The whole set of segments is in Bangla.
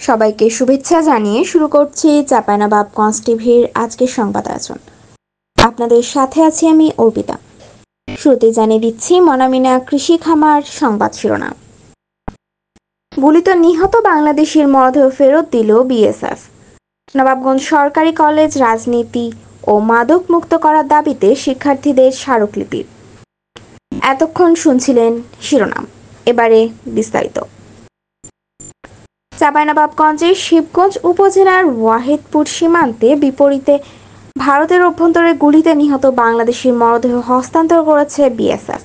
সবাইকে শুভেচ্ছা জানিয়ে শুরু করছি চাঁপাইনবাবগঞ্জ টিভির আজকের সংবাদ আয়োজন। আপনাদের সাথে আছি আমি অর্পিতা। শুরুতে জানিয়ে দিচ্ছি মনামিনা কৃষি খামার সংবাদ শিরোনাম। গুলিতে নিহত বাংলাদেশের মরদেহ ফেরত দিল বিএসএফ। নবাবগঞ্জ সরকারি কলেজ রাজনীতি ও মাদক মুক্ত করার দাবিতে শিক্ষার্থীদের স্মারকলিপি। এতক্ষণ শুনছিলেন শিরোনাম, এবারে বিস্তারিত। চাঁপাইনবাবগঞ্জের শিবগঞ্জ উপজেলার ওয়াহিদপুর সীমান্তে বিপরীতে ভারতের অভ্যন্তরে গুলিতে নিহত বাংলাদেশের মরদেহ হস্তান্তর করেছে বিএসএফ।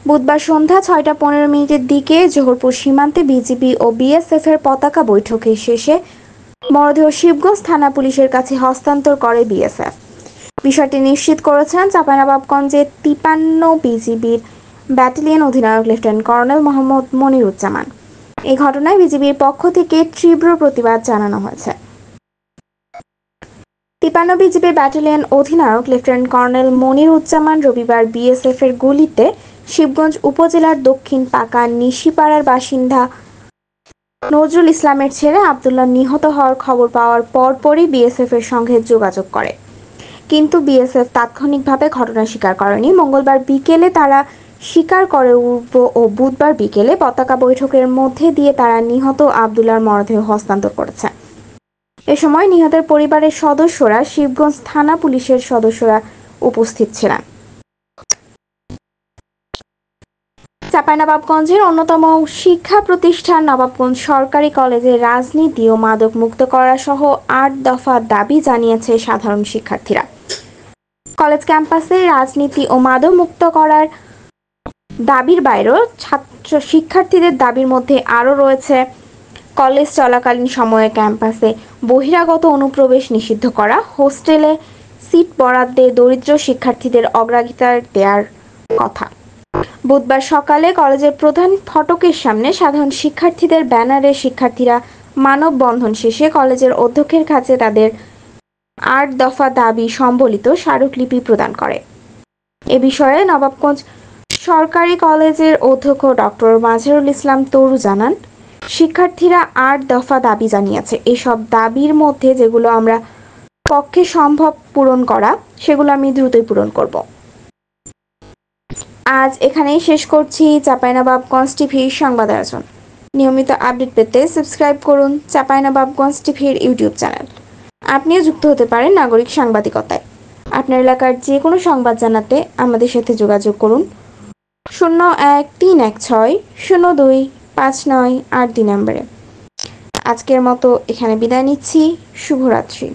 বুধবার সন্ধ্যা ৬টা ১৫ দিকে জোহরপুর সীমান্তে বিজিবি ও বিএসএফ এর পতাকা বৈঠকের শেষে মরদেহ শিবগঞ্জ থানা পুলিশের কাছে হস্তান্তর করে বিএসএফ। বিষয়টি নিশ্চিত করেছেন চাঁপাইনবাবগঞ্জের ৫৩ বিজিবির ব্যাটালিয়ন অধিনায়ক লেফটেন্যান্ট কর্নেল মোহাম্মদ মনিরুজ্জামান। এই ঘটনায় বিজিবির পক্ষ থেকে তীব্র প্রতিবাদ জানানো হয়েছে। ৫৩ বিজিবি ব্যাটালিয়ন অধিনায়ক লেফটেন্যান্ট কর্নেল মনিরুজ্জামান রবিবার বিএসএফ এর গুলিতে শিবগঞ্জ উপজেলার দক্ষিণ পাকা নিশিপাড়ার বাসিন্দা নজরুল ইসলামের ছেলে আবদুল্লাহ নিহত হওয়ার খবর পাওয়ার পরপরই বিএসএফ এর সঙ্গে যোগাযোগ করে, কিন্তু বিএসএফ তাৎক্ষণিকভাবে ঘটনা স্বীকার করেনি। মঙ্গলবার বিকেলে তারা স্বীকার করে ও বুধবার বিকেলে পতাকা বৈঠকের মধ্যে দিয়ে তারা নিহত আবদুল্লাহর মরদেহ হস্তান্তর করেছে। এ সময় নিহতের পরিবারের সদস্যরা, শিবগঞ্জ থানা পুলিশের সদস্যরা উপস্থিত ছিলেন। চাঁপাইনবাবগঞ্জের অন্যতম শিক্ষা প্রতিষ্ঠান নবাবগঞ্জ সরকারি কলেজের রাজনীতি ও মাদক মুক্ত করা সহ ৮ দফা দাবি জানিয়েছে সাধারণ শিক্ষার্থীরা। কলেজ ক্যাম্পাসে রাজনীতি ও মাদক মুক্ত করার দাবির বাইরেও শিক্ষার্থীদের দাবির মধ্যে আরও রয়েছে কলেজ চলাকালীন সময়ে ক্যাম্পাসে বহিরাগত অনুপ্রবেশ নিষিদ্ধ করা, হোস্টেলে সিট বরাদ্দে দরিদ্র শিক্ষার্থীদের অগ্রাধিকার দেওয়ার কথা। বুধবার সকালে কলেজের প্রধান ফটকের সামনে সাধারণ শিক্ষার্থীদের ব্যানারে শিক্ষার্থীরা মানববন্ধন শেষে কলেজের অধ্যক্ষের কাছে তাদের ৮ দফা দাবি সম্বলিত স্মারকলিপি প্রদান করে। এ বিষয়ে নবাবগঞ্জ সরকারি কলেজের অধ্যক্ষ ডক্টর মাজহারুল ইসলাম তরু জানান, শিক্ষার্থীরা ৮ দফা দাবি জানিয়েছে। এসব দাবির মধ্যে যেগুলো আমরা পক্ষে সম্ভব পূরণ করা, সেগুলো আমি দ্রুতই পূরণ করব। আজ এখানেই শেষ করছি চাঁপাইনবাবগঞ্জ টিভির সংবাদ আয়োজন। নিয়মিত আপডেট পেতে সাবস্ক্রাইব করুন চাঁপাইনবাবগঞ্জ টিভির ইউটিউব চ্যানেল। আপনিও যুক্ত হতে পারেন নাগরিক সাংবাদিকতায়। আপনার এলাকার যে কোনো সংবাদ জানাতে আমাদের সাথে যোগাযোগ করুন 01-316-02-5983 নম্বরে। আজকের মতো এখানে বিদায় নিচ্ছি। শুভরাত্রি।